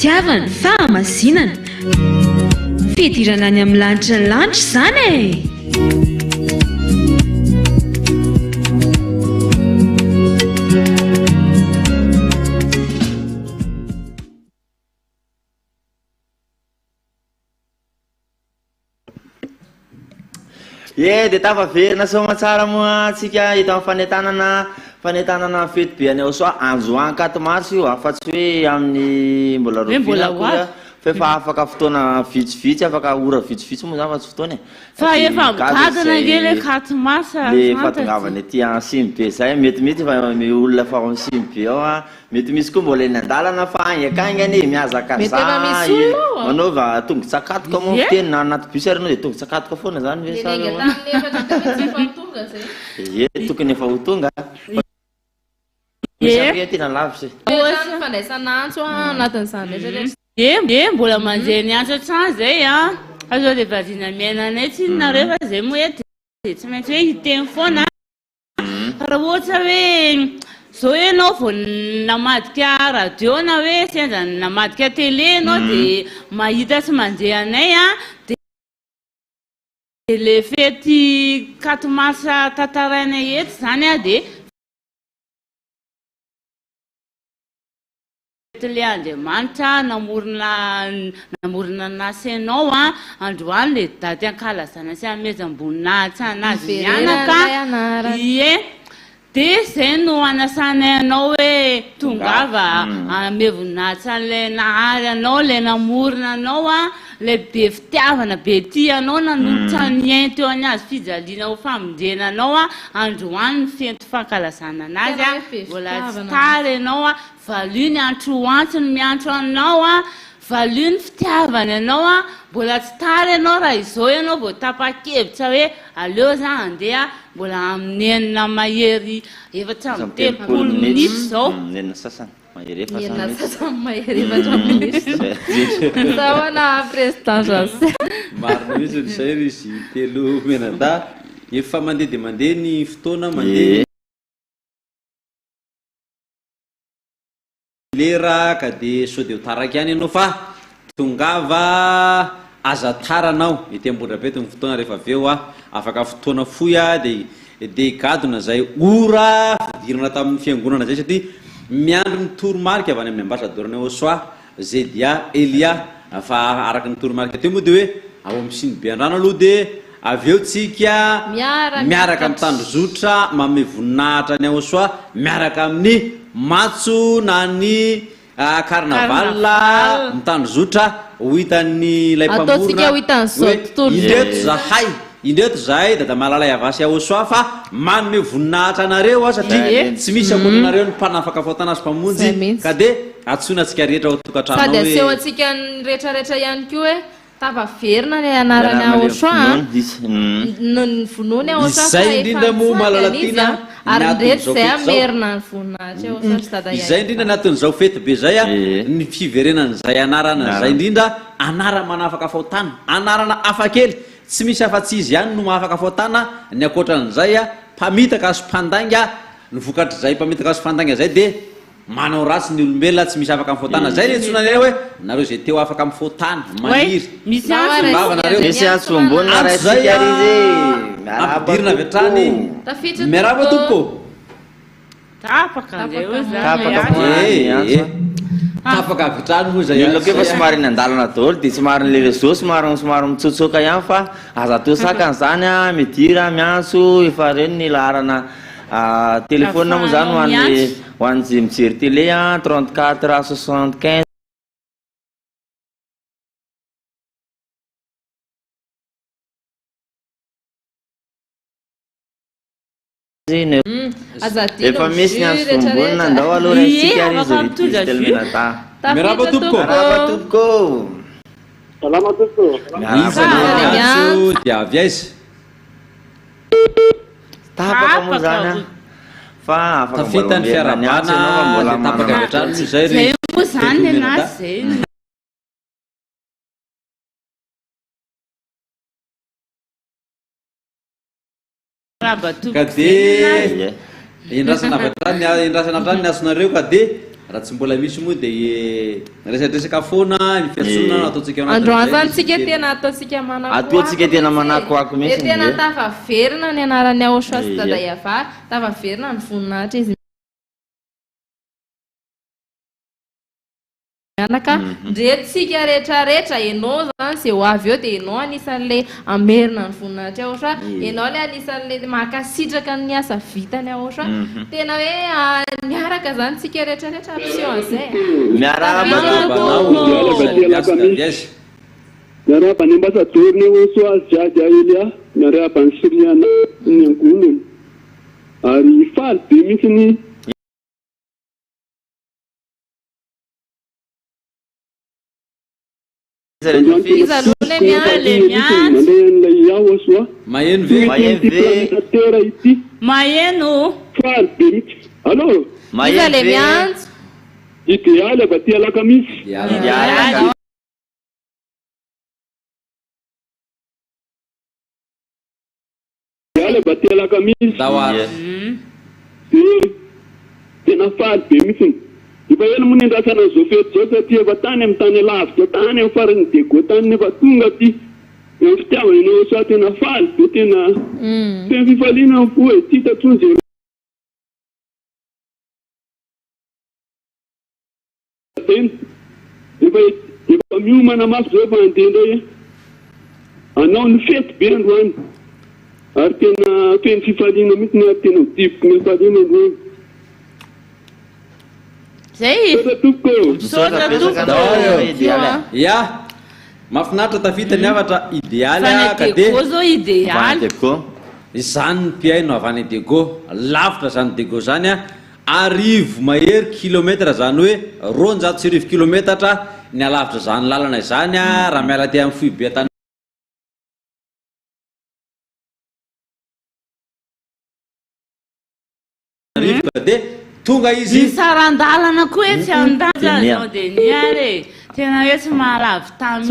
fitiavana fahamasinana fidirana any amin'ny lanitra ny lanitra zany e. Dia tafaverina somatsara moa atsika hita amin'ny fanetanana fety be any Aosoa androany 4 mars io afa-tsy hoe amin'ny mbola roa fa afaka fotoana vitsivitsy afaka ora vitsivitsy moa zany fa tsy fotoana fa efa mikadana ngely 4 mars le fatongavany aty Ansimy be zay mety fa olona fa Ansimy be ao mety misy koa mbola eny andalana fa aingakaingany miazaka za manaova tonga tsakatoka moa fiteny na anaty bus ary dia tonga tsakatoka foana zany ve sa tokony efa ho tonga tena lavitra fandraisan'antso anatin'izany mbola mandeha ny antso tsany zay azao dia vadina miainanay tsinonareo fa zay moa dia tsy maintsy hoe hiteny foana raha ohatra hoe zao ianao vao namadika radio na hoe sendra namadika télé ianao dia mahita sy mandeha anay dia le fety 4 mars tantarainay eto zany dia le Andriamanitra namorona nasenao androany le daty ankalazana sy amezam-boninahitsy anazy mianaka dia zay no anasanay anao hoe tongava amevoninahitsy an'ilay nahary anao le namorona anao le be fitiavana be ty anao nanolotra niainy teo any azy fijaliana ho famondena anao androany fento fankalazana anazy mbola tsy tary anao valio ny antro antsony miantro anao valio ny fitiavana anao mbola tsy tary anao raha izao ianao vao tapa-kevitra hoe aleo za andeha mbola amin'ny enina mahery efatra amby telopolo minitra zao sahoana présidence marina mihitsy zay izy telo menada efa mandeha dia mandeha ny fotoana mandeha lera ka dia sao dia ho taraka ihany ianao fa tongava aza taranao ety ambondrabe ny fotoana rehefa aveo afaka fotoana foy dia gadona zay ora fidirana tamin'ny fiangonana zay satria miandro ny toromarika avy any amin'ny ambassadorany Aosoa zay dia Elia fa araka ny toromarika teo moa dia hoe ao amin'ny Sinibe andrano aloha dia aveo tsika miaraka amin'ny tandrozotra mame voninahitra ny Aosoa miaraka amin'ny matso na ny carnaval mitandrozotra ho hitan'ny lay mpamorona indreto zahay dada malalay avasy Aosoa fa manome voninahitra anareo satria tsy misy akoanareo ny mpanafaka faotana azy mpamonjy ka dia atsoina atsika rehetra ao tokantrano sady aseho atsika ny rehetrarehetra ihany koa hoe tapaverina ny anarany Aosoa ny vonoany Aosoa izay indrindra moa malalatina ary ndreto zay amerina ny voninahitra Aosoa tsy dada izay indrindra anatin'izao fety be zay ny fiverenan'izay anarana zay indrindra anara manafaka faotana anarana afakely tsy misy afa-tsy izy ihany no mahafaka faotana ny akoatran'izay mpamitaka sy mpandainga ny vokatry zay mpamitaka sy mpandainga zay dia manao ratsy ny olombelona tsy misy afaka mifaotana zay le ntsonanareo hoe nareo zay teo afaka mifaotana maniry misy antsombonina raisika izy ampidirina avy hatrany miaraba tompoko tapaka avy hatrany moa zay olona koa efa somary ny andalana daholo dia somary le réseau somary mitsotsoka ihany fa aza atao sakany zany midira miantso efa reny ny laharana telefônina moa zany ho an'zy mijery télé 34 75 efa misy ny antsombonina andao aloha raisika ary izy telmenata miaraba tompoko salama tompoko miantso dia avy aiza tapaka moa zany fa afaka tafitany fiarabana tapaka avy hatrany zay moa zany anazy zay ka dia endrasana avy hatrany endrasana hatrany ny asonareo ka dia raha tsy mbola misy moa dia resadresaka foana ny fiantsonana ataontsika androany zany tsika tena ataontsika atoantsika tena manakoako mihitsy dia tena tafaverina ny anarany Aotra sy dada Yava tafaverina ny voninahitra izy mianaka ndretsika rehetrarehetra ianao zany zay ho avy eo dia ianao anisan'le amerina ny voninahitra Aotra ianao le anisan'le makasitraka ny asa vitany Aotra tena hoe miaraka zany tsika rehetrarehetra ampiseho an'izay miarahaba ny ambasadoriny Osoazy Diadia Elia miarahaba ny Siriana ny angonony ary faly be mihitsy ny mandehan'ilay iaho Osoa maheno ve tera ity maheno faly be mihitsy allo iza le miantso idéaly ava ty alakamisy ava ty alakamisy tena faly be mihitsy efa ela moa ny andrasana zao fety zao satria efa tany amin'ny tany alavitra tany amin'ny farany dego tany nefa tonga ty amin'ny fitiavana eny Osoa tena faly be tena fifaliana fo e ty tatsonjy efa miomana maso zao efa andeha ndray anao ny fety be androany ary tena feny fifaliana mihitsy ny ary tena diboko ny fifaliana androany zay ia mahafinaritra tafita ny avatra idéaly ka dia zao idéaly izany ny mpiaino avy any Dego lavitra zany Dego zany arivo mahery kilometra zany hoe 200 kilometatra ny alavitra zany lalana izany raha miala ty amin'ny foibe tany rivoka dia tonga izy sarandalana koa hoe tsy andala zao dia ary tena hoe tsy mahalavy tany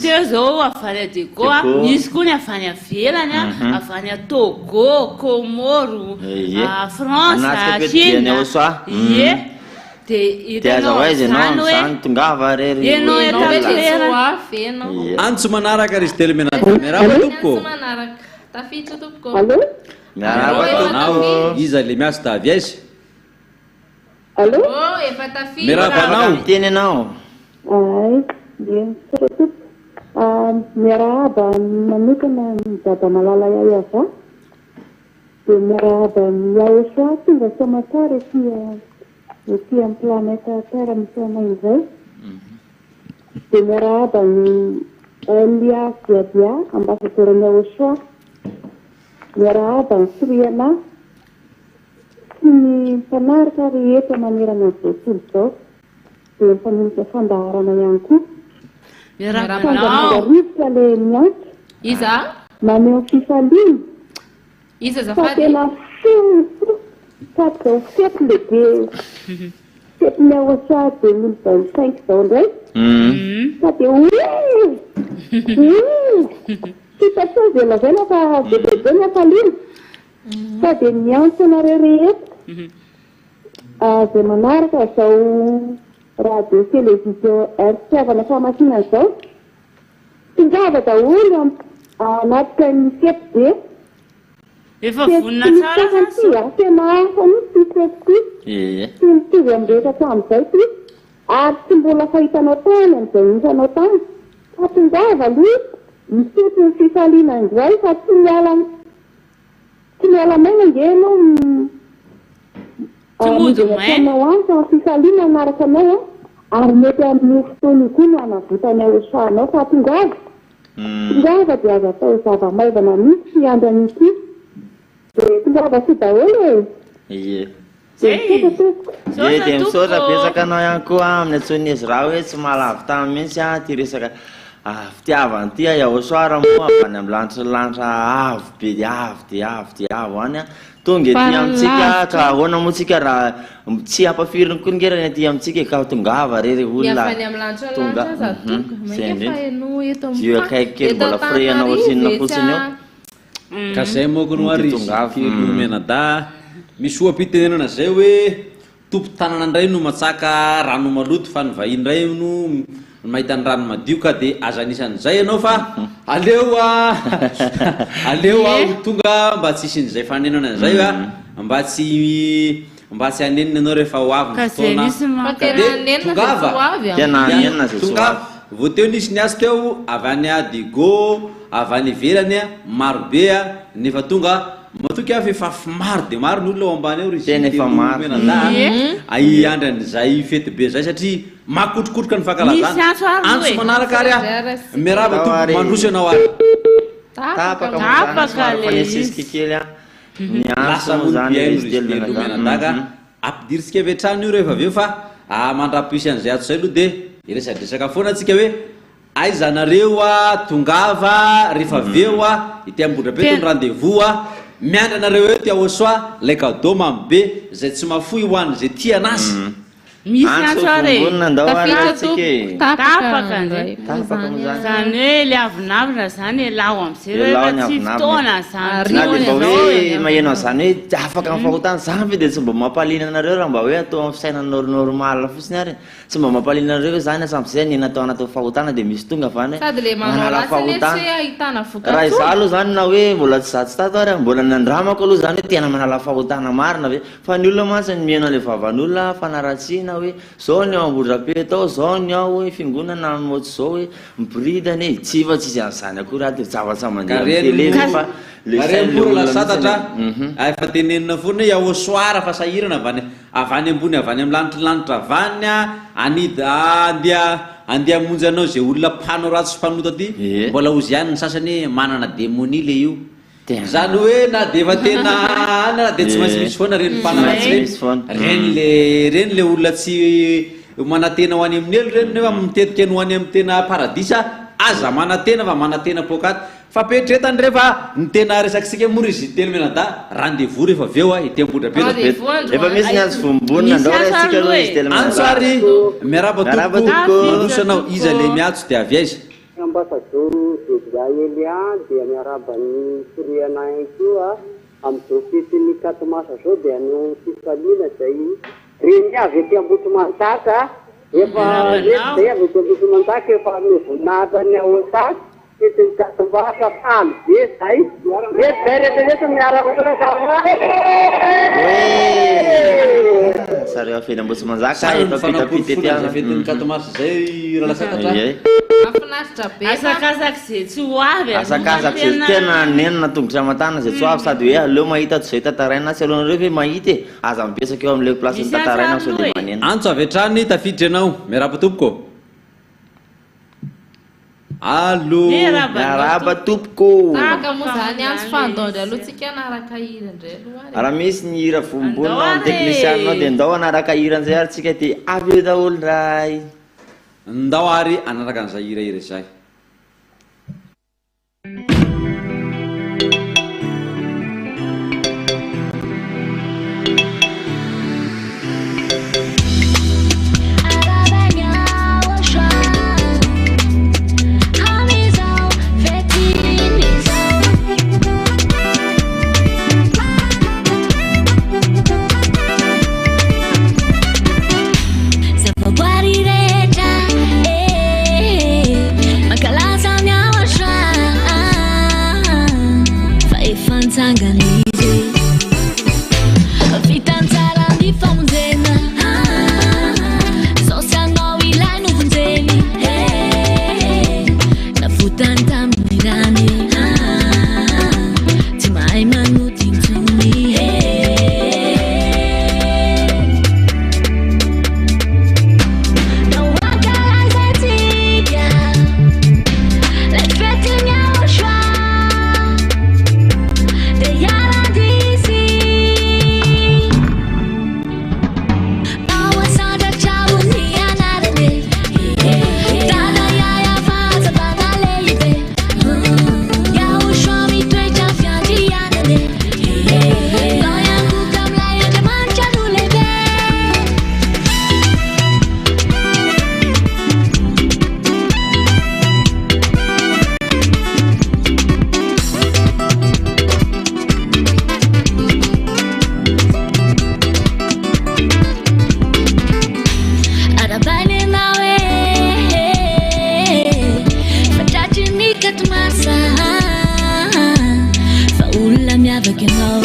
teo zao avany Dego misy koa ny avany avelany avany Togo, Comoro, France, Chine ie dia itanao zany hoe tongava rery ianao antso manaraka ry izy telo menady miarahaba tompoko tafitra tompoko miarahaba iza le miaso davy aizy allo efa tafitra miarahaba anao miteny anao miarahaba manokana dada malala Yava dia miarahaba iaho Osoa tonga Somasara ety amin'ny planeta Terre misy anay izay dia miarahaba ny Elia Diadia ambasadorany Osoa miarahaba ny Siriana sy ny mpanarika rehetra manerana izao tontolo izao dia mifanonika fandaharana ihany koa rivotra le miantso iza maneho fifaliana iza fa zafady tena sady zao fety lehibe fety ny Aotra 2025 zao ndray sady fitatsy velazana fa bebebe ny afaliana sady miantso anareo rehetra zay manaraka zao radio télévision fitiavana famasina zao tongava daholo anatika ny fety be efa vonina tsara tena hafa mihitsy fety ty mitovy amin'ny rehetra hatramin'izay ty ary tsy mbola fahitanao tany amin'izay hitanao tany fa tongava aloha misotro ny fifaliana indray fa tsy miala maina nge anao anao any fa fifaliana anaraka anao ary mety amin'ny fotoana koa no anavotany Osoa anao fa tongava dia azo atao zava-maivana mihitsy ny andro an'ity dia tongava sy daholo dia misaotra betsaka anao ihany koa amin'ny antsony izy raha hoe tsy mahalavy tany mihitsy ty resaka fitiavany ty Osoa raha moa avany amin'ny lanitra avo be dia avo any tonga ety amintsika ka ahoana moa tsika raha tsy hampafiriny koa ngerany aty amintsika ka tongava rery olona tonga io akaiky kely mbola freana osinina fotsiny eo ka zay moko no ary kely menada misy oam-pitenenana zay hoe tompo tanana indray no matsaka rano maloto fa ny vahiny indray no mahita ny rano madio ka dia aza anisan'izay ianao fa aleo ho tonga mba tsy isin'izay fanenana an'izay mba tsy hanenina ianao rehefa ho avy ny fotoana vao teo nisy ny azy teo avy any Digo avy any ivelany marobe nefa tonga matoky avy efa maro dia maro ny olona ao ambany eo tena efa maro andran'izay fety be zay satria makotrokotroka ny fankalazana antso manaraka ary miaraba tompo mandroso ianao ary tapaka fanesisika kely lasa monobiainomenadaka ampidirisika avy trano io rehefa aveo fa mandrapisy an'izay ato zay aloha dia iresadresaka foana atsika hoe aizanareo tongava rehefa aveo ity ambodrabe tony rendez-vous miandra anareo eo ty ahosoa lay cadeau mamibe zay tsy mafoy hoany zay tianazy misy antso are tapaka zany hoe le avinavina zany lao am'izay rehefa tsy fotoana hoe maheno an'izany hoe afaka amin'ny fahotana zany fe dia tsy mba mampalina anareo raha mba hoe atao amin'ny fisaina normal fotsiny ary tsy mba mampalina anareo zany sam'izay nena atao anaty fahotana dia misy tonga vany manala fahotana raha iza aloha zany na hoe mbola tsy zatsy tato ary mbola nandramako aloha zany hoe tena manala fahotana marina ve fa ny olona mantsy ny mihaino le vavan'olona fanaratsiana hoe zao ny ao ambodrabe tao zao ny ao hoe fingonana motsy zao hoe miboridany tsy fa tsisy an'izany akory aty zavatsy mandeha tele fa lasatatra efa tenenina foana hoe ao soara fa sahirana avany ambony avany amin'ny lanitry avany andeha monjy anao zay olona mpanao ratsy mpanota aty mbola ozy ihany ny sasany hoe manana démonie le io zany hoe na de efa tena na dia tsy maintsy misy foana reny mpanaratsy reny le olona tsy manatena ho any amin'ny elo reny nefa mitetika ny ho any amin'ny tena paradisa aza manatena fa manatena pokaty fa petretany rehefa ny tena resakisika mora izy telo menada rendez-vous rehefa aveo ity efa misy ny azo vombonina andao resika aloha izy telo antsary miaraba tompo mandroso anao iza le miatso dia avy aiza ambassador Dedia Elian dia miarabany firiana koa amin'izao fetiny 4 mars zao dia no fisalina zay reny avy ety Ambotomantaka efa zay avy ety Ambotomantaka efa mivonata ny aotaky fetiny 4 mars faly be zay rehetra miaraka sareo feny Ambotomantaka efa pitapita ety fetiny 4 mars zay raha lasakatra mahafinaritra be asakasaky zay tsy ho avy asakasaky zay tena nenina tongotra amatana zay tsy ho avy sady hoe aleo mahita zay tataraina sy alohanareo hoe mahita aza mipesaka eo amin'le place ny tataraina so dia manena antso avy hatrany tafiditra ianao miaraba tompoko allo miaraba tompoko taka moa zany antso fandondry aloha tsika anaraka hira indray aloha raha misy ny hira vombonina ny teknisianao dia ndao anaraka hira an'izay ary tsika dia avy eo daholo ray ndao ary anaraka an'izay hirahira izay masa fa olona miavaka ianao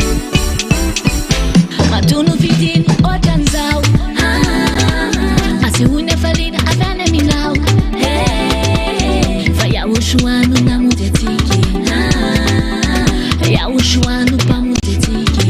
matono fidiny ohatran'izao asehoiny afaliana avy any aminao fa iaho soano namonjy atsika iaho soano mpamonjy atsika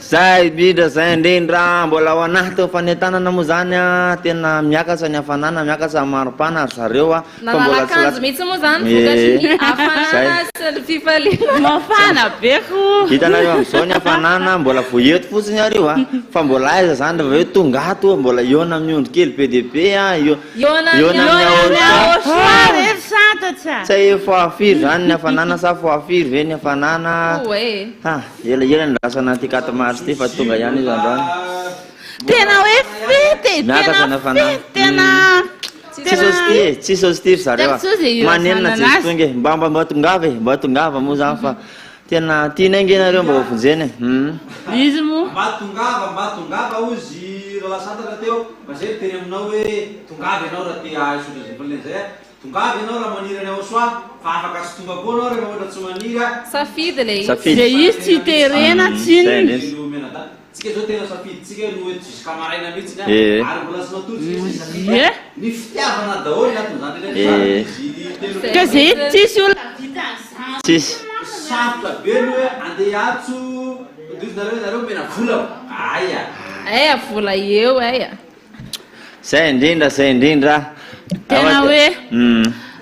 Zay bidra zay indrindra mbola ao anahy teo fanentanana moa zany a tena miakatra ny hafanana miakatra maripana ary zareo a nanalakanjo mihitsy moa zany vokatry hafanana sy ny fifaliana mafana beko hitanareo am'izao ny hafanana mbola voeto fotsiny areo a fa mbola aiza zany rehefa hoe tonga ato mbola iona amin'ny ondro kely be dia be a iona tsy efa afiry zany ny hafanana sa fo afiry ve ny hafanana ela ny rasa anaty katamary ty fa tonga ihany izy androany tena hoe fety tena tsy sositiry zareo manenina tsy tonga mba tongava moa zany fa tena tiana ingenareo mba hofonjeny izy mo mba tongava ozy raha lasantatra teo mba zay teny aminao hoe tongava ianao raha ty isodrazay zay tongava ianao raha maniry any ao soa fa afaka sy tonga koa anao rehefa ohatra tsy maniry safidy le zay izy tsy terena tsinony tsika zao tena safidy tsika no hoe jusqu'à maraina mihitsy ary mbola sy matory ny fitiavana daholo ka zay tsisy olona vita tsisy sarotra be ny hoe andeha atso nareo mena vola aya vola eo aya zay indrindra tena hoe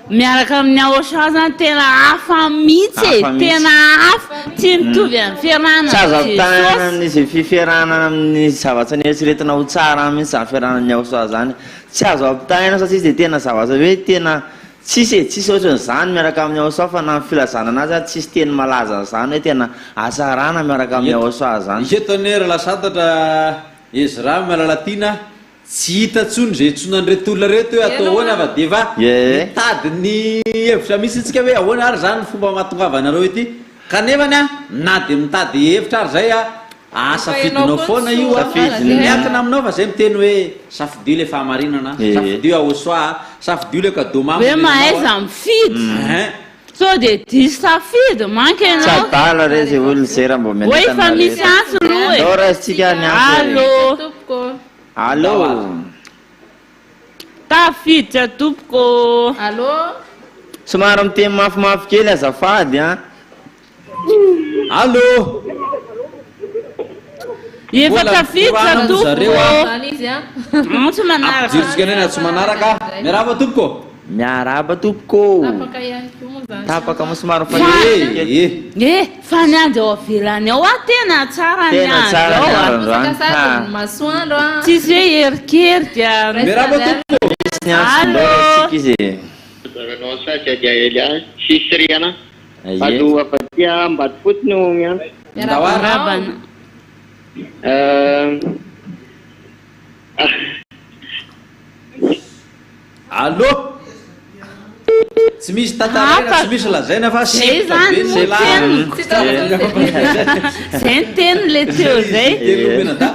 miaraka amin'ny aosa zany tena hafa mihitsy tena hafa tsy mitovy amin'ny fiarahana tsy azo avitana amin'izy fifiarahana amin'ny zavatra ny eritreretina ho tsara mihitsy zany fiarahana ny aosa zany tsy azo avitana satria izy tena zavatra hoe tena tsisy ohatran'izany miaraka amin'ny aosa fa na filazana anazy tsisy teny malaza zany hoe tena asarana miaraka amin'ny aosa zany isetonera lasantatra Ezra malalatina tsy hita tsony zay tsonan'ireto olona reto hoe atao ahoana ava-deva mitady ny hevitra misy tsika hoe ahoana ary zany ny fomba mahatonga anareo ity kanefany a na dia mitady hevitra ary zay a asafidinao foana io miakina aminao fa zay miteny hoe safidio le fahamarinana safidio aosoa safidio le kadoma hoe mahaiza mifidy so de diso safidy manka ianao tsy adala re zay olona zay raha mbo hoe efa misy antso loa ao raha tsika ny Allô tafiditra tompoko somary miteny mafimafy kely azafady a allô efa tafiditra tompoko jirotsika nena tsy manaraka miarahaba tompoko miaraba tompoko tapaka ihany koa moa zany tapaka mo somary fa fa ny andro ao avelany ao tena tsara ny tena tsara ny andro saka androany sady masoandro a tsisy hoe erikerika miaraba tompoko ny androsika izy zaranao sasy adiaely sisy riana Aye. ado afatia mbaty fotony o miandro rabana allo tsy misy tantarena tsy misy lazaina fa zay zany zay ny teny le teo zay telomena-da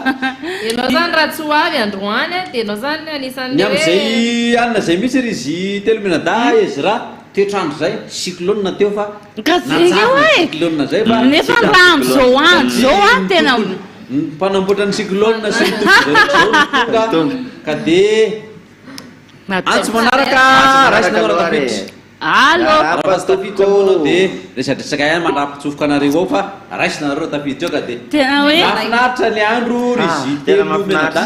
enao zany raha tsy ho avy androany a dia enao zany anisan'ny ny am'izay alina zay misy ry izy telomena-da izy raha toetrandro zay cyclone teo fa ka zay hoe cyclone zay fa nefa raha am'izao andro zao a tena mpanamboatra ny cyclone sy tonga ka de antso manaraka raisina manao tafiditra allo raha tafiditra moanao de resadresaka ihany mandrapitsofoka anareo ao fa raisina nareo tafiditra eo ka de tena hoe mahafinaritra ny andro ry izy tena mahafinaritra.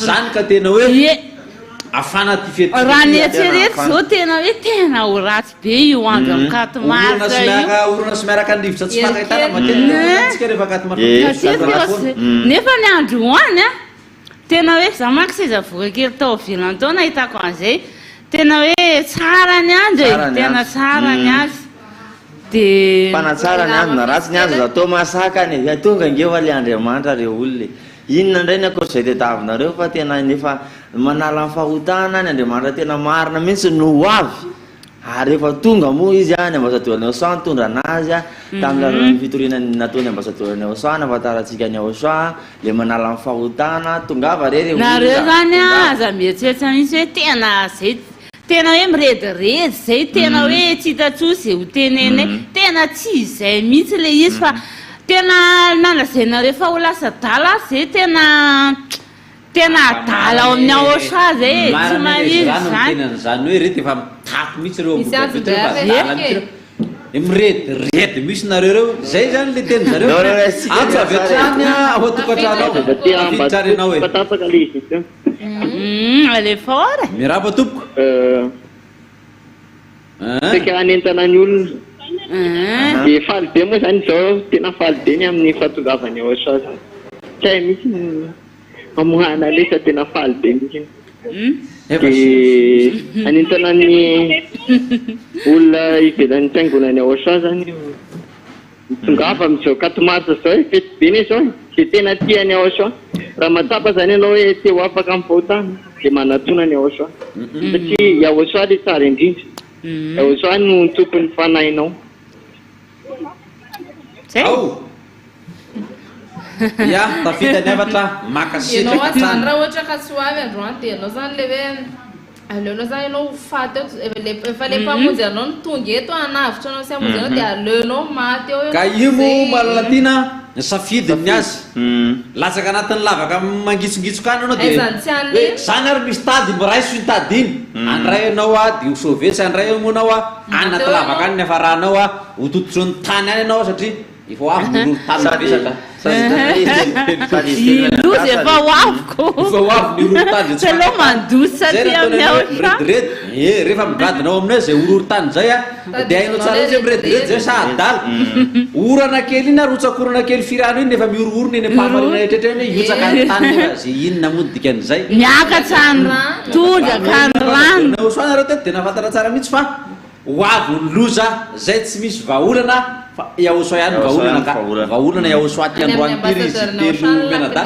zany ka tena hoe ie afana ty fety raha ny eritrereto zao tena hoe tena ho ratsy be io andro amin'ny katomasa io orona sy miaraka andrivotra tsy fakahitana matetika rehefa katomasa nefa ny andro any a tena hoe za manko seza voka kely tao vilany tao nahitako an'izay tena hoe tsara ny andro e tena tsara ny azy de fanatsara ny andro na ratsy ny andro zatao masakany tonga ngeo ale andriamanitra reo olona inona indray ny akoatr'izay tetavinareo fa tena nefa manala ny fahotana ny andriamanitra tena marina mihitsy no avy ary efa tonga moa izy a ny ambasadorany Auchan nitondra anazy a tamin'ny fitoriana nataony ambasadorany Auchan nafataratsika ny Auchan le manala ny fahotana tongava rery nareo zany aza mietsetsa mihitsy hoe tena zay tena hoe mirediredy zay tena hoe tsy hitatsoa zay ho tenenay tena tsy izay mihitsy le izy fa tena nanazainareo fa ho lasa dala zay tena adala ao amin'ny Auchan zay tsy mariry zany zany hoe rety efa mitato mihitsy reo Misy azo be mirediredy misy nareo reo zay zany le teny zareo antso avy atrany ao atokantrano ao afiditsarenao hoe patapaka le izy ity ale fort miraba tompoko saka anentana ny olona de faly be moa zany zao tena faly be ny amin'ny fahatongavany Auchan zany tsy hay misy mamohana lesa tena faly be mihitsy de anentana ny olona ivelan'ny fiangonany Auchan zany tongava am'izao katomarsa zao hoe fety be ny zao de tena tiany Auchan raha matsapa zany ianao hoe te ho afaka amin'ny fahotana de manatona ny Auchan satria Auchan le tsara indrindra Auchan no tokony fanahinao ao ya tafita ny avatra maka enao a zany setraka raha ohatra ka tsy ho avy androany dia enao zany le hoe aleonao zany ianao faty eo efa le mpamonjy anao ny tonga eto anavitra anao sy amonjy anao dia aleonao maty eo ka io mo malalatina safidiny ny azy latsaka anatin'ny lavaka mangitsongitsokany anao Aizany tsy an'le hoe zany ary misy tady miraiso itady iny andray anao a de hosovetsy andray monao a anaty lavaka any ny afaranao a hotototro ny tany any anao satria efa ho avy niroro tany vesaka ilozy efa ho aviko efa ho avy niroro tany tsy aloha mandoso satria amin'ny Auchan mirediredy rehefa migadinao aminay zay ororo tany zay a de hainao tsara izy mirediredy zay sa adala orana kely iny ary otsakorana kely firano iny nefa mioroorona eny ampamarina etrehtra eny hoe iotsaka ny tany nefa zay inona moa dikan'izay miakatra ny tondraka ny rano Auchan teto de nafantara tsara mihitsy fa ho avy ny loza zay tsy misy vahaolana fa Auchan ihany vahaolana ka vahaolana Auchan ty androany tiry izy telo menada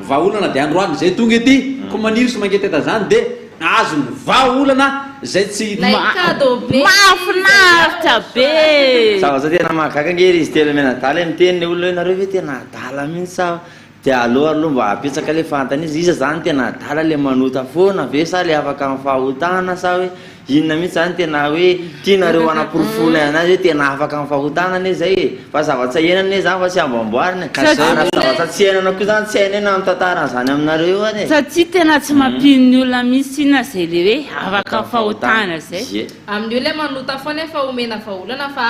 vahaolana de androany zay tonga ety ko maniry sy mangeteta zany de azony vahaolana zay tsy kado be mahafinaritra be sa tena mahagaga ngery izy telo menadala miteny olona hoe nareo hoe tena adala mihitsy sa de aloha mba apetsaka le fantany izy iza zany tena adala le manota foana ve sa le afaka amin'ny fahotana sa hoe inona mihitsy zany tena hoe tianareo anaporofona anazy hoe tena afaka amin'ny fahotana zay e fa zava-tsy haenana zany fa tsy amboamboarina zava-tsy tsy hainana koa zany tsy hainana amin'ny tantarana zany aminareo any e satria tena tsy mampino ny olona misy ina zay le hoe afaka fahotana zay amin'ny io le manota foana efa omena vahaolana fa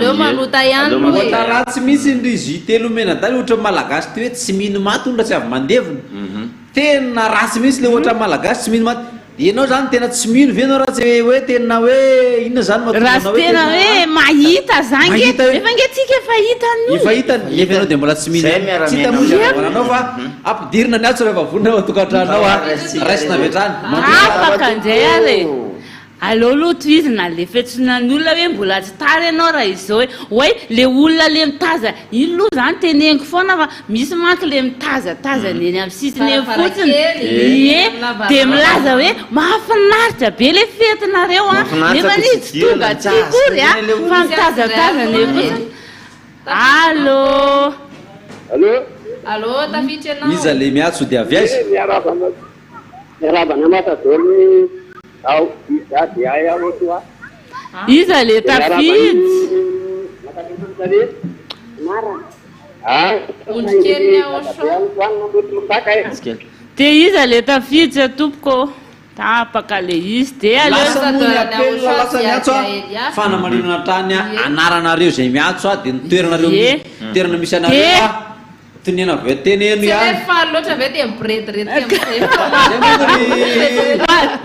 leo manota ihany Aleo hoe ta ratsy misy ndrizy telo menadala ohatra malagasy ty hoe tsy mino maty olona tsy avy mandevina tena ratsy misy le ohatra malagasy tsy mino maty ianao zany tena tsy mino ve anao raha tsy hoe tena hoe inona zany raha sy tena hoe mahita zange efa ngetsika efa hitany efa hitany efa ianao dia mbola tsy mino tsy hita moanao fa ampidirina ny atso rehefa vonina ao tokantranao a raisina vetrany afaka anjay ary aleo aloha toizy na le fetsona ny olona hoe mbola tsy tary ianao raha izao hoe le olona le mitaza ino loha zany teneniko foana fa misy manko le mitazatazany eny amin'ny sisiny eny fotsiny ie dia milaza hoe mahafinaritra be le fetinareo a nefa ny tsy tonga tsy kory a fa mitazatazany eny fotsiny allo allo tafiditra anao iza le miatso dia avy aiza miarabana matadolo ao izy ay ao toa iza le tafidy te iza le tafiditra tompoko tapaka le izy de lasa miatso a fanamarinana trany anaranareo zay miatso a dia nitoeranareo toerana misy anareo a tonena avy teneno ihany loatra ve dia miretirety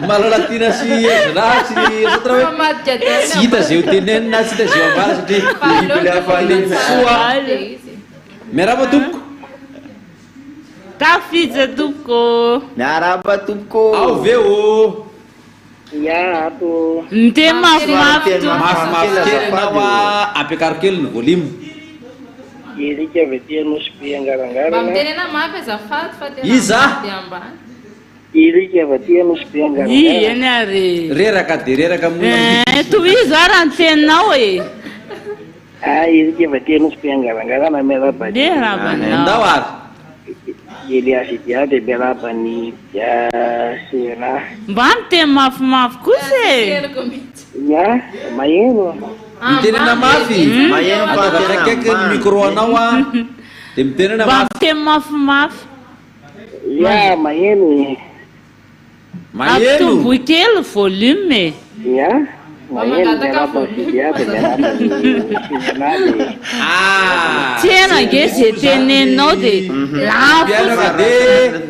malalatina sy ezra sy satra hoe tsy hita zay ho tenenina tsy hita zay ho ambara satria soa miaraba tompoko tafiditra tompoko miaraba tompoko ao veo ato nte mafimafy mafimafy kely anao a ampiakarokely ny volume irika avy aty anosy be angarangarana mitenena mafy azafady fa tena iza ambany irika avy aty anosy be angarangarana eny ary reraka de reraka mona toizo ara ny teninao e irika avy aty anosy be angarangarana miaraba de rabanao ndao ary Elias dia de belabani ya sena mba miteny mafimafy kosa e ya mayeno mitenena mafy atakarakaiky ny micro anao a dia mitenena mba mafy miteny mafimafy ya mayeno atomboy kely volume ya mayeno belabani dia de belabani tena nge zay teneninao dia pianaka de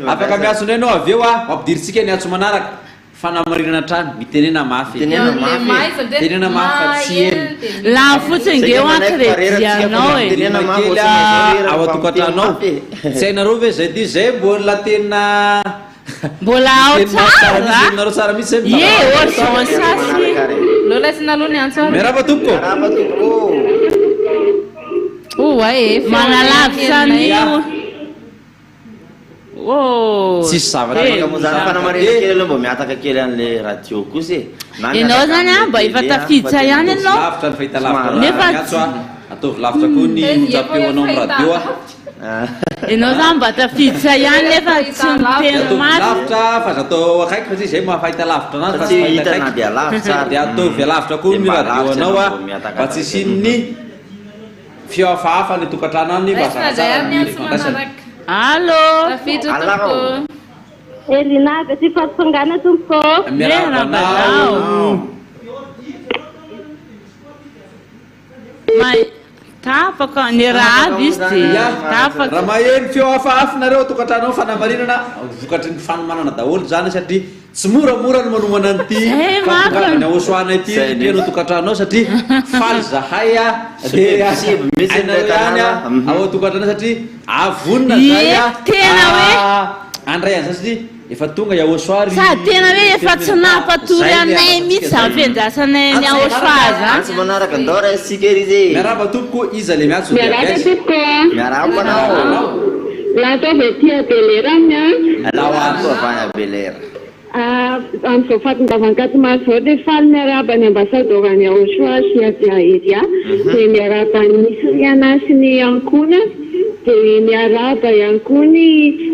afaka miasona ianao avy eo a mampidiritsika ny atso manaraka fanamarinana trany mitenena mafy tenena mafy fa tsy eny laha fotsiny nge ho ankiredianao e kely ao atokatranao tsy hainareo ve zay ty zay mbola tena mbola ao tsara nareo tsara mihitsy ye orsonsasy lolaisina aloha ny antso miaraba tompoko oa e manalavitra an'io tsisy zavatra moa zany fanamarena kely aloha mba miataka kely an'le radio kosa ianao zany a mba efa tafiditra ihany ianao lavitra ny fahita lavitra atso a ataovy lavitra koa ny onjapeo anao amin'ny radio a ianao zany mba tafiditra ihany nefa tsy miteny mafy lavitra fa zatao akaiky fa tsy zay mahafahita lavitra anazy fa tsy hitana dia lavitra dia ataovy lavitra koa ny radio anao a mba tsy sinny fiafahafa ny tokantrano any mba zaratsara allo tafiditra tompoko Elina tsy fampangana tompoko miarabanao tapaka ny raha aby izy dia tapaka raha maheno feo hafahafinareo tokantranao fanamarinana vokatry ny fanomanana daholo zany satria tsy moramora ny manomana an'ity fampongavany aosoana ity ianao tokantranao satria faly zahay a dia ainareo ihany a ao tokantranao satria avonina zay a tena hoe andray any zany satria efa tonga iaosoary sady tena hoe efa tsy napatory anay mihitsy zany fiandrasanay ny aosoa zany tsy manaraka ndora sika rizy miaraba tompoko iza le miatso miaraba anao lato avy aty Belerana laoako avany a Belera amin'izao fahatongavan-kato maro zao dia faly miaraba ny ambasador any Aosoa sy Aviaeria dia miaraba ny Soriana sy ny Ankona dia miaraba ihany koa ny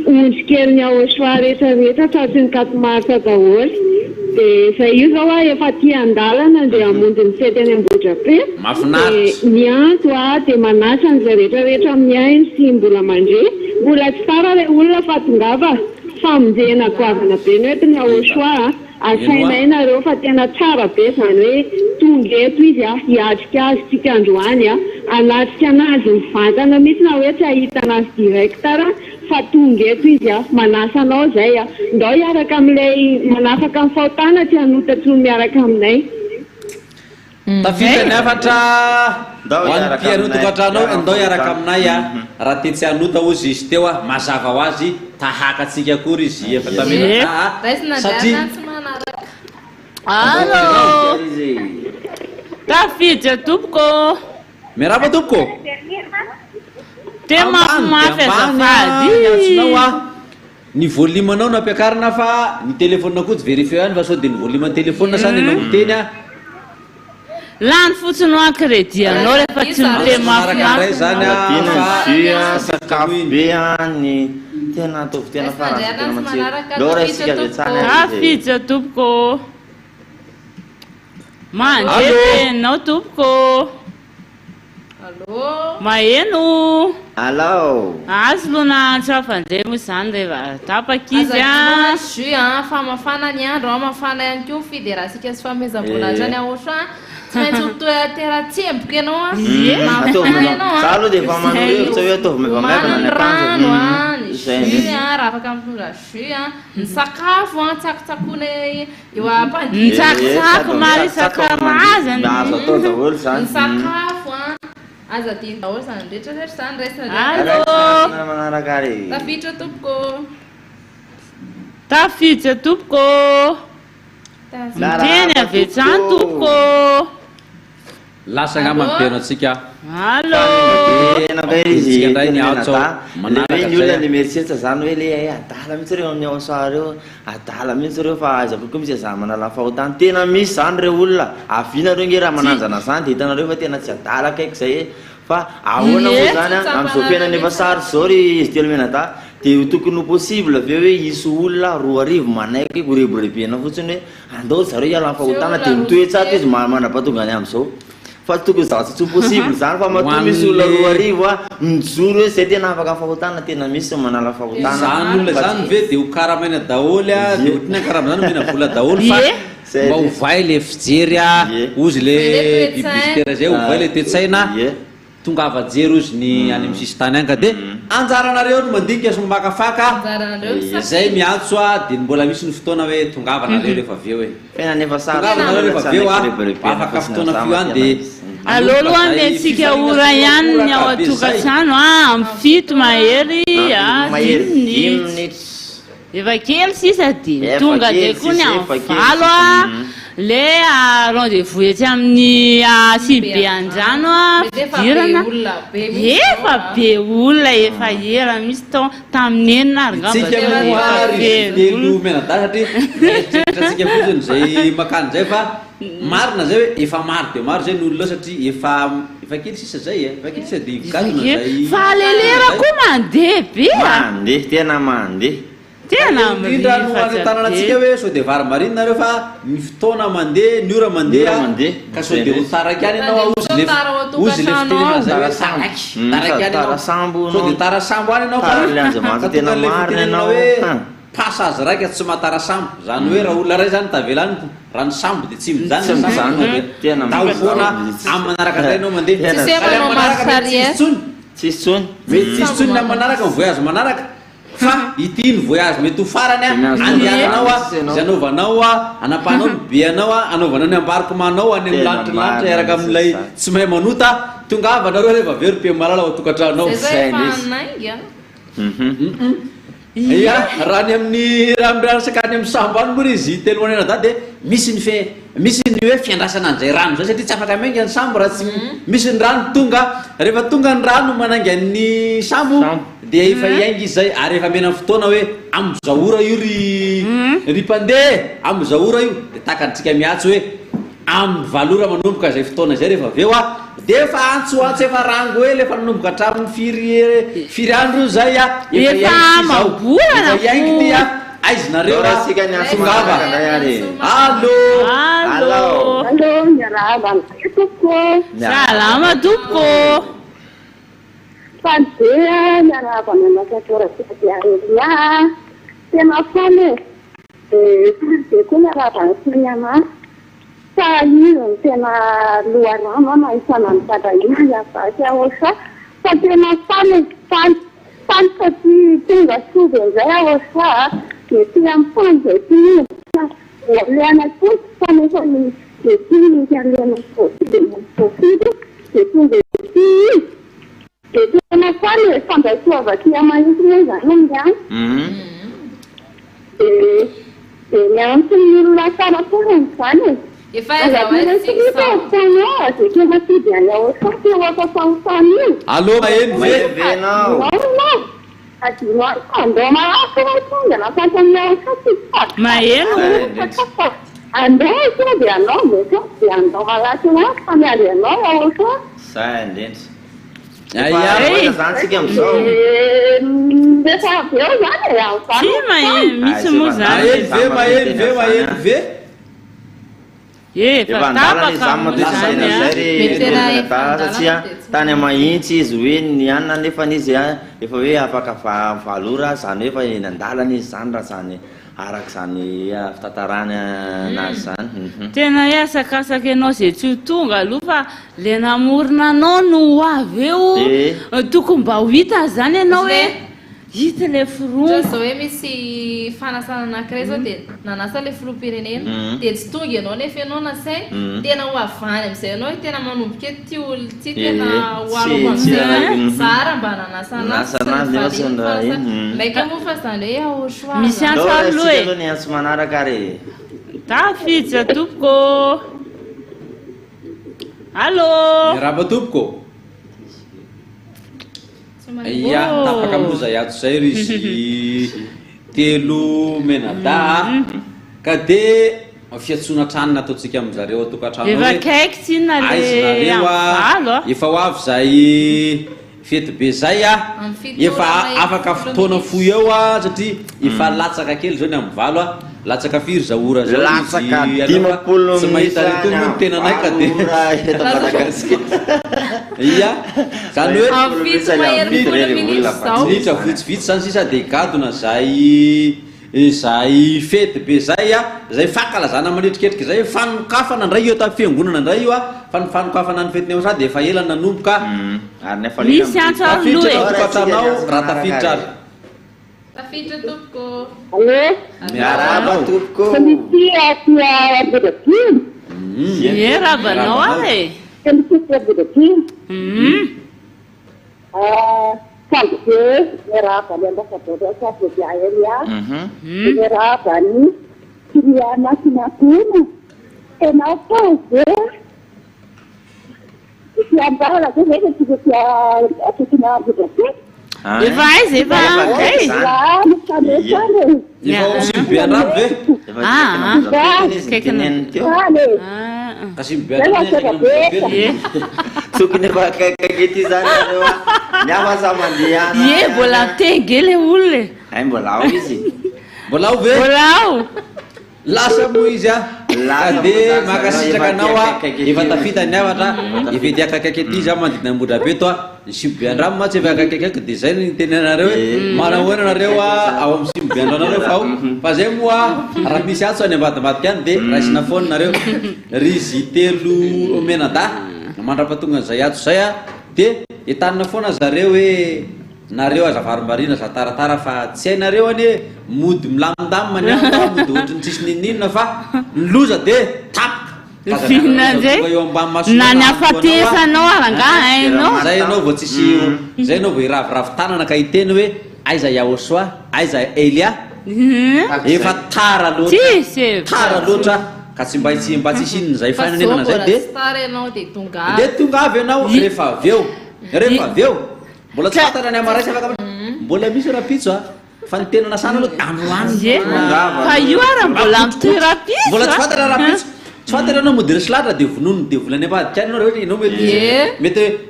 ondrikely ny Aosoa rehetrarehetra tratry ny Katomarsa daholo dia izay io zao a efa ty andalana dia hamonjy ny fety any Ambohidrabe mahafinaritra ny anto a dia manasa an'izay rehetrarehetra miainy sy mbola mandre mbola tsy tsara ilay olona fatongava famonjena goavana be ny hoe ny Aosoa asainay nareo fa tena tsara be zany hoe tonga eto izy hiatrika azy tsika androany alatsika anazy mivantana mihitsy na hoe tsy ahita anazy directara fa tonga eto izy a manasa anao zay a ndao hiaraka amin'ilay manafaka amin'ny fahotana tsy hanotatry miaraka aminay tafita ny afatra hoan'ny mpianotokatranao ndao hiaraka aminay a raha te tsy hanota ozy izy teo a mazava ho azy tahaka atsika akory izy efa tamena satria allo tafiditra tompoko miaraba tompoko te mafimafy azafady antsinao a ny volume-nao nampiakarina fa ny telefônina koa tsy vérifie any fa sao de ny volume ny telefônina zany anao miteny a lany fotsiny hoa crédit anao rehefa tsy mite mafimafy zany a sakafo be any tena ataovy tena farany tena matsiro lo raha isika vetsany tafiditra tompoko mandetenao tompoko maheno allo azy lona antsafandray moa zany rehefa tapakizy a jus a fa mafana ny andro a mafana ihany koa fidy raha sika sy famezam-bola zany ahotra tsy maintsy toeteratsemboka ianao a mafana ianao za aloha de efa manorivotra hoe ataovy mevamevana ny rano a ny jus a raha afaka mitondra jus a ny sakafo a tsakotsakony eo ny tsakotsako maro isan-karazany azo atao daholo zany ny sakafo a aza tiany daholo zany rehetrarehetra zany allo manaraka ary tafiditra tompoko tafiditra tompoko miteny avetsany tompoko lasa ngamba miteno atsika allo izy ndray ny atsao manaraka ny olona le mieritseritra zany hoe le adala mihitsy reo amin'ny aosa reo adala mihitsy reo fa aza kokoa misy za manala fahotany tena misy zany reo olona avinareo nge raha mananjana zany de hitanareo fa tena tsy adala akaiky zay fa ahoana moa zany am'izao fiainana efa sary zao ry izy telo menata de tokony ho possible aveo hoe isy olona roa arivo manaiky goreborepena fotsiny hoe andao zareo hiala fahotana de mitoetsato izy manapatonga any am'izao fa tokony zavatsy tsy possible zany fa matoa misy olona roa arivo a mijoro hoe zay tena afaka fahotana tena misy manala fahotana zany olona zany ve de ho karamaina daholy a de ohatriny akarama zany mena vola daholy fa mba hovay le fijery a ozy le bibisitera zay hovay le toetsaina tonga avajery ozy ny any amy sisy tany anka de anjaranareo no mandinika somba makafaka zay miantso a de mbola misy ny fotoana hoe tongavanareo rehefa aveo hoe fenanefa tongavanareo rehefa aveo a afaka fotoana fio any de aloloha metsika ora ihany ny ao atokatrano a amy fito mahery a efa kely sisa de tonga de koa ny amy valo a le rendez-vous etsy amin'ny sibe andrano a fidirana efa be olona efa era misy tao tamin'ny enina ary ngambalo menada satria tsika fotiny zay makany zay fa marina zay hoe efa maro de maro zay ny olona satria efa kely sisa zay efa kely sisa de gadona zay fa lelera koa mandeha be mandeha tena mandeha tena indrindra no anotananatsika hoe sao de vary mariny nareo fa ny fotoana mandeha ny ora mandeha ka sao de ho taraky any ianao ozy le fitenena zay hoe taraky tarasambo sao de tarasambo any ianao ka tena marina ianao hoe pasa azy raika tsy matarasambo zany hoe raha olona ray zany tavelany rano sambo de tsy mijany tena tao foana amy manaraka ndray ianao mandeha tsisy tsony mety tsisy tsony amy manaraka ny voyage manaraka fa ity ny voyage mety ho farany a andiananao a zy anaovanao a anapahanao ny be anao a anaovanao ny ambarikomanao any amy lanitry iaraka amin'ilay tsy mahay manota tonga avanareo rehefa very pe malala ao tokatranao ia raha ny amin'ny raha miranasakany amy sambo any moa izy telo manena da de misy ny hoe fiandrasana an'izay rano zay satria tsy afaka mainga ny sambo raha tsy misy ny rano tonga rehefa tonga ny rano manangy an'ny sambo de efa iaingy izy zay ary efa mena fotoana hoe am'izao ora io ry mpandeha am'izao ora io de takantsika miatso hoe amy valora manomboka zay fotoana zay rehefa aveo a de efa antsoantso efa rango hoe lefa nanomboka hatramin'ny firy andro zay a efa mambolana iaingy ty a aizinareo sika ny asongava allo salama tompoko fandeha miarahaba mianakatora sikapiarelia tena fane de koa miarahaba ny sinyama fa io tena loharano na isana ny fadahina iafasy ahotra fa tena faly satria tonga soa zay ahotra de ty am'fany zay ty leana koty fa nefa de ty leana de mofidy de tonga ty de tena faly fambasoavaty amahisiny zany amizany de miantsy ny olona tsara foana zany efa Allô, maheno ve? Maheno ve? Efa andalana izany matosana zay satria tany mahitsy izy hoe nianina nefa izy efa hoe afaka valora zany efa eny andalana izy zany raha zany araka zany fitantarany anazy zany tena hiasakasaka ianao zay tsy ho tonga aloha fa le namorona anao no avy eo tokony mba ho hita zany ianao hoe hita le firoa zao hoe misy fanasana anankiray zao de nanasa le filoha-pirenena de tsy tonga ianao nefa ianao nasay tena ho avany am'izay ianao hoe tena manomboka eto ty olo ty tena hoaroko am'izay zara mba nanasanazy maika moa fa zany hoe ahosoa misy antso aloha e ny antso manaraka re tafitsy tompoko allo raba tompoko ia tapaka moza iato zay ry izy telo menada ka de fiatsona tranona ataotsika am'zareo atokantrano efa kaiky tsinona le aizynareo efa ho avy zay fety be zay efa afaka fotoana foy eo satria efa latsaka kely zao ny amin'ny valo latsaka firy za ora zao latsaka dimapolo tsy mahita retono tena anay ka de ia zany hoe nitra vitsivitsy zany sisa de gadona zay fety be zay zay fankalazana mandritriketriky zay fanokafana ndray io tamin'ny fiangonana ndray io fanokafana ny fetiny eo sa de efa ela nanomboka misy antso aloatranao raha tafiditra ary tafiditra tompoko miaraba tompoko e rabanao ae Salve, era para ambassador da Federal, era para criar máquina e não fazer. Se andar lá, você vê que a máquina E vai, ok. Lá no cabeça dele. E vamos se ver na vez. Kasi biar Sukune pakai gitu sana doa. Nyawa sama dia. Ye bola tegele ulle. Ai bolau isi. Bolau ve? Bolau. Lasa muiza. Ade makasih kanawa. Ivan tafita nyawata. Ividia kakeketi zaman di nambuda beto. Simbian ramma cewek kakek desain tenenareu. Mana wana narewa awam simbian narewa fau. Pazemua rabisiat so nebat-nebatkan de rasina phone nareu. Rizitelu menata. Mana patungan saya de itanna phone zareu nareo azavarombarina za taratara fa tsy hainareo ane mody milamindaminy mody ohatrany tsisy ninina fa loza de tapaka nany afatesanao aranga hainao zay anao vao tsisy zay anao vao iraviravo tanana ka hiteny hoe aiza Yahosoa aiza Elia efa tara loatra ka tsy mba tsisy inona zay fanenenana zay de tonga avy anao rehefa avy eo mbola tsy fatarany amaray afaka mbola misy rapitso fa ny tena nasana aloha androany fa io ara mbola mitoerapitso mbola tsy fatara rapitso tsy fatara anao modely silatra de vononony de volany ambadika any anao rehetra ianao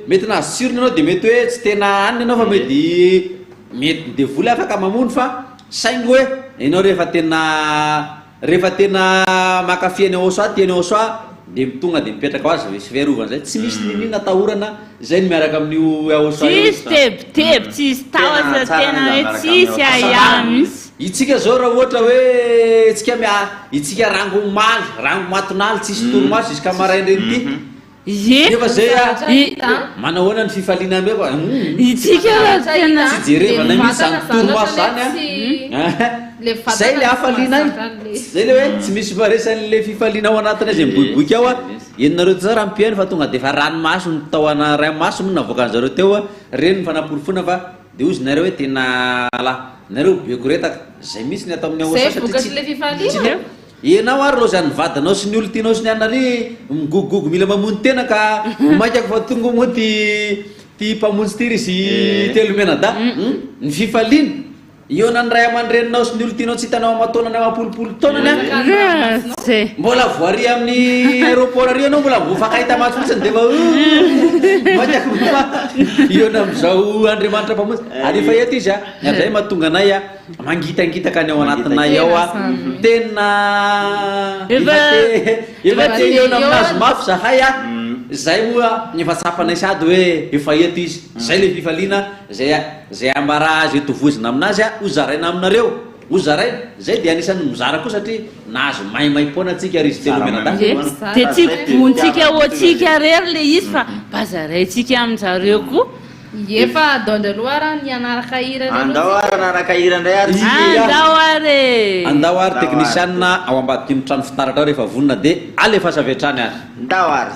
mety nazosirony anao de mety hoe tsy tena aniny anao fa mety de voly afaka mamono fa saingy hoe ianao rehefa tena makafiany Yahosoa tiany Yahosoa de tonga de mipetraka ho azy sy fiarovana zay tsy misy ninina atahorana zay ny miaraka amin'io Yahosoa tsisy tebiteby tsisy tahotra tena hoe tsisy aiamisy itsika zao raha ohatra hoe itsika rango matonaly tsisy toromaso izy ka maraindrany ty efa zay manao hoana ny fifaliana ameko itsika tena tsy jerevana misy zany toromaso zany zay le hafaliana zay le hoe tsy misy faresan'le fifaliana ao anatiny azy miboiboiky ao enonareo ty za raha mpiainy fa tonga de fa ranomaso ny taoana ranomaso moa navoakan'zareo teo reny ny fanaporofona fa de ozy nareo hoe tena la nareo beko retaka zay misy ny atao amin'ny aosasatria enao ary lo zany vadanao sy ny olo tianao sy ny anary migogogogo mila mamony tena ka maikako fa tonga moa ty mpamonjy ty izy telomena da ny fifaliana eo nany ray aman-dreninao sy ny olo tianao tsy hitanao amataonany amapolopolo taonany mbola voary amin'ny aéroport ary anao mbola vofakahita maso fotsiny de fa maikako eo na amizao andriamanitra mpamonjy ary efa eto izy ary zay mahatonga anay mangitangitaka ny ao anatinay ao tena efa te eo na aminazy mafy zahay zay moa efa tsapanay sady hoe efa eto izy zay le fifaliana zay ambara azy etovozina aminazy ozaraina aminareo ozaraina zay de anisan'ny mizara koa satria nahazo maimaimpona atsika ary izy telomena de tsy montsika oatsika rery le izy fa bazaraitsika aminjareo koa efa adondaloha raha ny anaraka hira andao ary anaraka hira ndray ary andao ary teknisianina ao ambadikiny trano fitaratra ao rehefa vonona de alefa savetrany ary ndao ary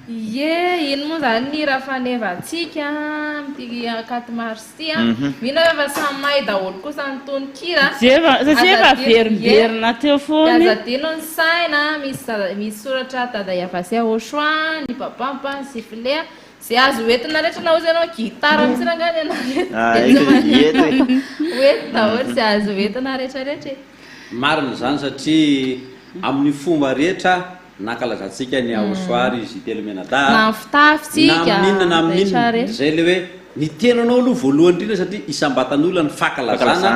Ie iny moa zany ny raha fanevantsika amty akaty marsy mino efa samy mahay daholo kosa ny tononkira satria efa veriberina teo foany azadino ny saina misy soratra tada Yavasia Ochoa ny papampa ny siflea zay azo entina rehetra na ozy ianao gitara mitsirangany ianao oety daholo zay azo entina rehetrarehetra marina zany satria amin'ny fomba rehetra nakalazantsika ny aosoary izy telomenada na fitafitsika na minina zay le hoe ny tenanao aloha voalohany indrindra satria isam-batan'olona ny fakalazana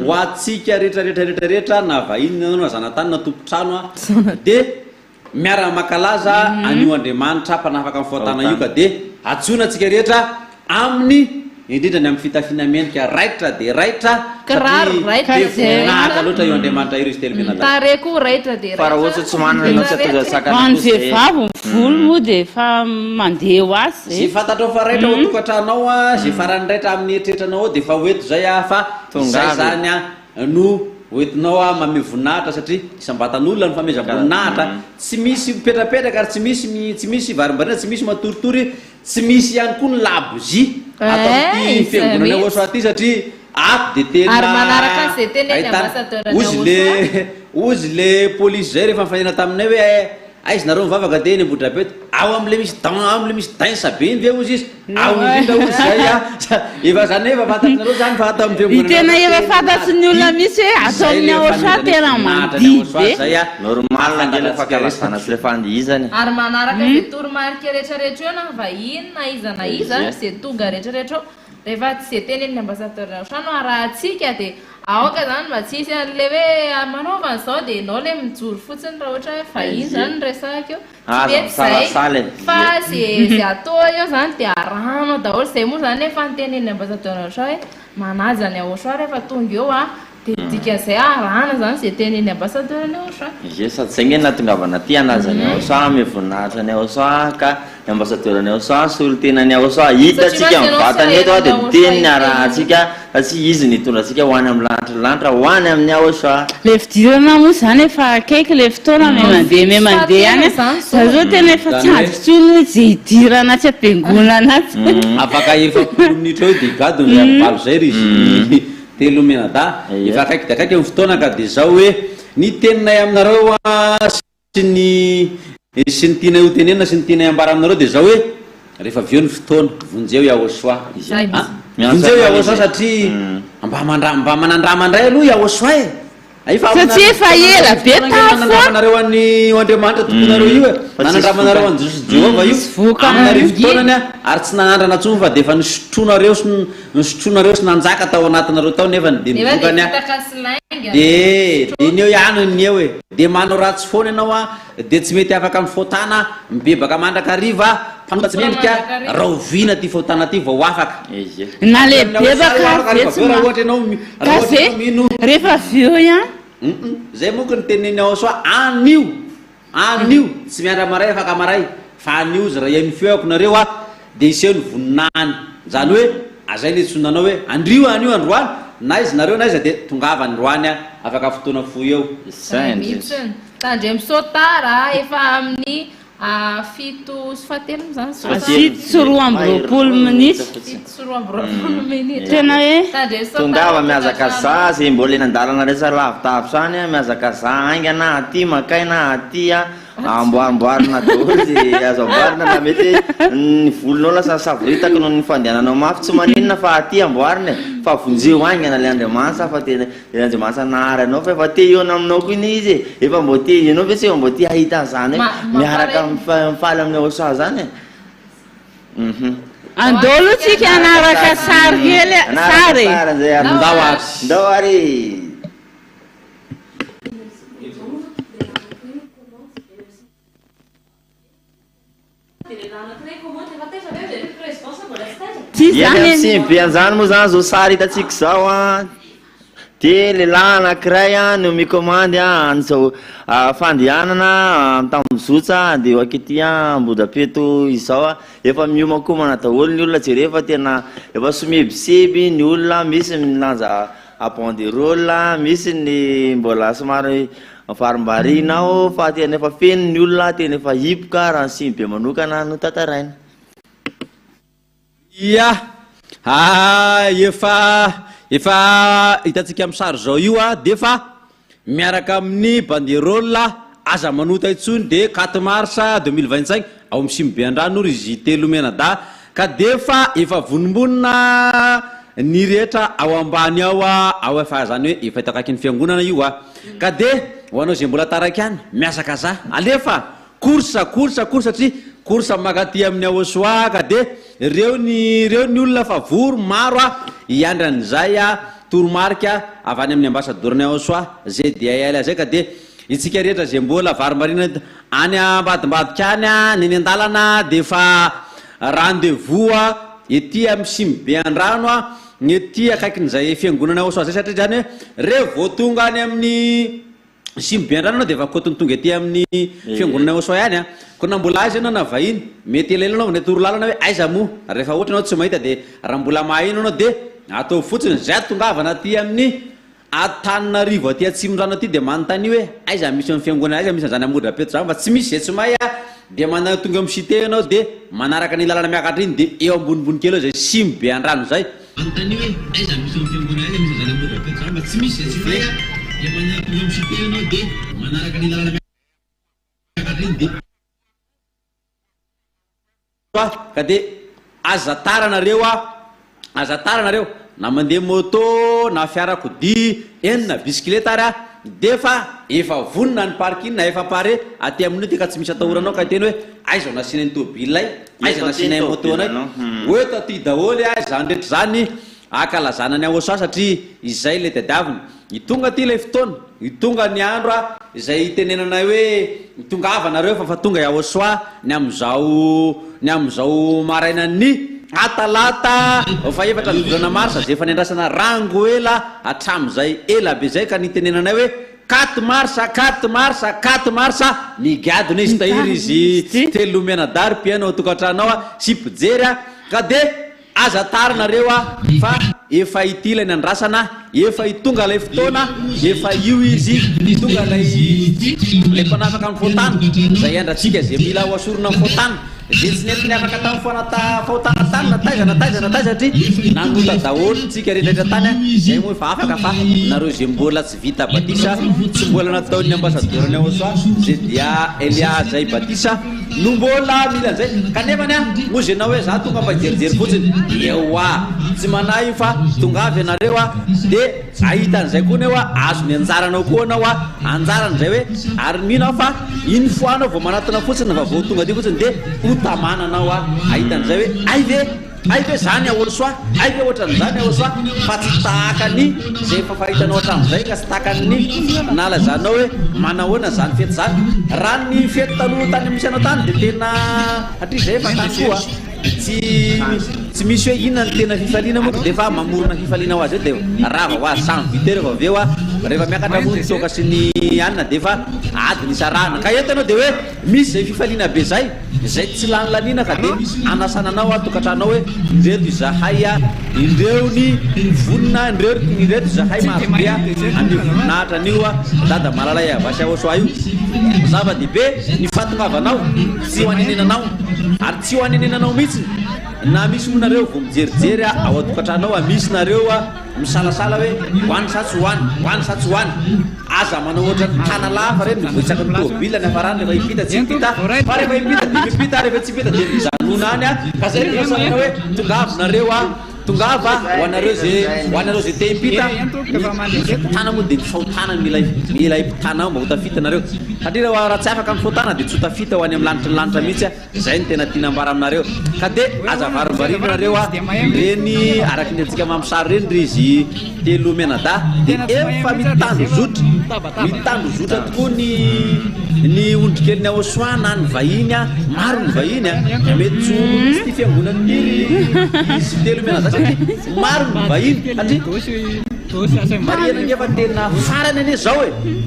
ho atsika rehetrarehetrarehetrarehetra na vahiny nanao zanatany na tompotrano dia miara-makalaza anio Andriamanitra mpanafaka amin'ny fohatana io ka dia atsona atsika rehetra amin'ny indrindra ny amin'ny fitafiana menika raitra dia raitra kiraro raitra voninahitra loatra io Andriamanitra io izy telomenada tareko raitra dia fa raha ohatsy tsy manana ianao tsy atao sakana hoan'ny vehivavy ny volo moa dia efa mandeha ho azy zay fantatrao fa raitra ao tokantranao zay farany raitra amin'ny eritreritranao dia efa hoeto zay fa zay zany no hoetinao mame voninahitra satria isam-batan'olona ny famezam-boninahitra tsy misy mipetrapetraka ary tsy misy varimbarina tsy misy matoritory tsy misy ihany koa ny labozy atao ty fiangonana oso aty satria ato dia ary manaraka zay teny any ambassadeur ozy le polisy zay rehefa mifanena taminay hoe aizy nareo mivavaka dia eny Ambohidrabeto ao am'le misy dainsa be iny ve ozy izy ao indrindra ozy zay efa zany efa fantatrinareo zany fa atao amin'ny tena efa fantatry ny olona misy hoe atao amin'ny Aotra tena mandihy be zay normal angela fakalazana sy le fandihizany ary manaraka zay toromarika rehetrarehetra eo na vahiny na iza na iza zay tonga rehetrarehetra eo rehefa tsy zay teny amin'ny ambassadeur Aotrano arahantsika dia aoka zany mba tsisy an'le hoe manaovana zao dia ianao le mijoro fotsiny raha ohatra hoe vahiny zany ny resaka eo zay fa zay atao eo zany dia arahana daholo zay moa zany efa nytenen'ny ambassadeur Aotra hoe manaja ny Aotra rehefa tonga eo dia dikan'izay arahana zany zay tenen'ny ambassadeur ny Aotra ye sady zay ngeny natongavana ty anazany Aotra mivoninahitra ny Aotra ka ny ambassadeur ny Aotra solontenany Aotra hitatsika mivatany eto dia teniny arahantsika satria izy nitondratsika ho any amin'ny lanitra ho any amin'ny Aotra le fidirana moa zany efa akaiky le fotoana me mandeha any za zao tena efa tsy azotsony zay hidirana tsy ampiangonana azy afaka efapolo minitra eo dia gadony ray valo zay ry izy telomenada efa akaiky dia akaiky amin'ny fotoana ka dia zao hoe ny teninay aminareo sy ny tianay ho tenenina sy ny tianay ambara aminareo dia zao hoe rehefa aveo ny fotoana vonjeo Yahosoa vonjeo Yahosoa satria mba manandramandray aloha Yahosoa satria efa ela be nanandramanareo any Andriamanitra tomponareo io nanandramanareo any Jehova io aminareo fotoanany ary tsy nanandrana tsony fa dia efa nisotroanareo sy nanjaka tao anatinareo tao nefa dia nivokany dia ineo ihany nyeo e dia manao ratsy foana ianao dia tsy mety afaka amin'ny fotana mibebaka mandrakariva fanotatsy mendrika raha oviana ty fotana ty vao afaka na le bebaka rehefa aveo ihany zay moa ko ny teneny Aosoa anio tsy miandra maray afaka maray fa anio zy raha iamy feo akonareo dia iseho ny voninahany zany hoe azay le tsonanao hoe andrio anio androany na izy nareo na izy dia tongava androany afaka fotoana fo eo tandre misotara efa amin'ny fito sy fahatelo zany fito sy roa amby roapolo minitra tena hoe tongava miazaka za zay mbola eny an-dalana rehetra lavitavy zany miazaka za aingana aty makaina aty amboarimboarina daholo zay azo amboarina na mety ny volonao lasa savoritaka noho ny fandehananao mafy tsy maninona fa aty amboarina fa vonjeo aingana le Andriamanitra fa tena Andriamanitra nahary anao fa efa te iona aminao koa iny izy efa mbo te ianao ve tsy efa mbo te ahita zany miaraka mifaly amin'ny Aotra zany andolo tsika anaraka sary kely sary ndao ary simby an'izany moa zany zao sary hitatsika zao dia lehilahy anankiray no mikomandy an'izao fandehanana tamizotsa dia eo akety Ambohidrapeto izao efa miomakomana daholo ny olona jerefa tena efa somebiseby ny olona misy milanja banderole misy ny mbola somary farimbarinao fa tena efa feno ny olona tena efa hipoka raha ny simy be manokana no tantaraina. Ia efa hitantsika amin'ny sary zao io de fa miaraka amin'ny banderole aza manota itsony de 4 mars 2025 ao amin'ny simy be andrano izy telo menada ka de fa efa vonimbonina ny rehetra ao ambany ao efa zany hoe efa hitakaky ny fiangonana io ka de ho anao zay mbola taraka any miasaka za alefa course satria course makaty amin'ny Aosoa ka de reo ny olona fa voro maro iandran'izay toromarika avy any amin'ny ambassadorny Aosoa ZDL zay ka de itsika rehetra zay mbola varimarina any ambadimbadika any ny andalana de fa rendez-vous ety amin'ny simy be andrano ny ety akaikin'izay fiangonana Aosoa zay satria zany hoe revo tonga any amin'ny simy be andrano de fa kotony tonga ety amin'ny fiangonana Aosoa ihany ko na mbola aiza anao na vahiny mety elaela anao mety orolalana hoe aiza mo rehefa ohatra anao tsy mahita de raha mbola mahino anao de atao fotsiny zay tongavana aty amin'ny Antananarivo aty atsimon-drano aty de manontany hoe aiza misy amin'ny fiangonana aiza misy zany Ambodrapeto zany fa tsy misy zay tsy mahay de mana tonga amin'ny cité anao de manaraka ny lalana miakatra iny de eo ambonimbony kely eo zay simy be andrano zay manontany hoe aiza misy amin'ny fiangonana aiza misy zany Ambodrapeto zany fa tsy misy zay tsy mahay de mana tonga amin'ny cité anao de manaraka ny lalana miakatra iny de ka de aza taranareo na mandeha moto na fiarakodia enina bisikileta ary de fa efa vonina ny parking na efa pare aty amin'io ka tsy misy atahoranao ka teny hoe aiza nasina ny tôbilay aiza nasina ny moto anay hoe taty daholy zany rehetra zany akalazana ny Aosoa satria izay le tadiaviny itonga ty le fotoana itonga ny andro izay tenenana hoe itongavanareo fa tonga Aosoa ny am'izao marainany atalata fa efatra ny volana marsa zay efa niandrasana rango ela atramizay ela be zay ka nitenenanay hoe 4 marsa migadona izy tahiry izy telo menadary piano tokatranao sy pijery ka de aza taranareo fa efa itila ny andrasana efa itonga lay fotoana efa io izy itonga lay mpanafaka amin'ny fotana zay andratsika zay mila ho asorona amin'ny fotana zay tsy nentiny afaka tamin'ny fahotana tany nataiza satria nanota daholo tsika rehetrarehetra tany zay moa efa afaka fa nareo zay mbola tsy vita batisa tsy mbola nataon'ny ambassadorny Aosoa zay dia Elia zay batisa no mbola mila an'izay kanefany moa zay na hoe za tonga mba jerijery fotsiny eoa tsy manay fa tonga avy anareo de ahita an'izay koa neo azo ny anjaranao koa anao anjaran'izay hoe ary mino fa iny foanao vao manatona fotsiny fa vao tonga ty fotsiny de utamana anao ahita an'izay hoe ay ve zany Aosoa ay ve ohatran'izany Aosoa fa tsy tahakany zay efa fahitanao hatramin'izay ka tsy tahakany nalazanao hoe manahoana zany fety zany raha ny fety taloha tany misy anao tany de tena hatria zay efa tany koa tsy misy hoe inona ny tena fifaliana moa de fa mamorona fifaliana ho azy eo de rava ho azy samy vite rehefa avy eo rehefa miakatra moa toka sy ny anina de fa adiny isarahana ka eto anao de hoe misy zay fifaliana be zay tsy lanilanina ka de anasananao tokatranao hoe indreto izahay indreo ny vonina indreto izahay marobe amin'ny voninahitra an'io dada malalay avasy Aosoa io zava-dehibe ny fatongavanao tsy ho anenenanao ary tsy ho anenenanao mihitsy na misy monareo vao mijerijery ao atokatranao misy nareo misalasala hoe hoany satsy hoany aza manao ohatra tana lafa reny voitsaka ny tôbila ny afarany rehefa ipita tsy ipita fa rehefa ipita de mipita rehefa tsy ipita de mijanona any ka zay rehefa hoe tongava ho anareo zay te ipita tana moa de fahotana mila ipitana mba ho tafita nareo satria raha tsy afaka amin'ny fahotana de tsy ho tafita ho any amin'ny lanitra mihitsy zay ny tena tiana ambara aminareo ka de aza varivarina nareo reny araky ny antsika mamosary reny ry izy telo menada de efa mitandro zotra tokoa ny ondrikely ny Aosoa na ny vahiny maro ny vahiny mety tsy ty fiangonany izy telo menada satria maro ny vahiny satria mariana ngefa tena farany ane zao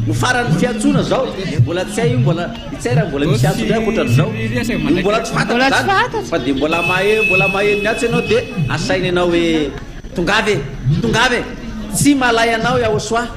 no farany fiantsona zao mbola tsy hay mbola itsaira mbola misy atsona akoatran'izao mbola tsy fantatra fa de mbola maheno miatsy ianao de asainy ianao hoe tongave tsy malay anao Aosoa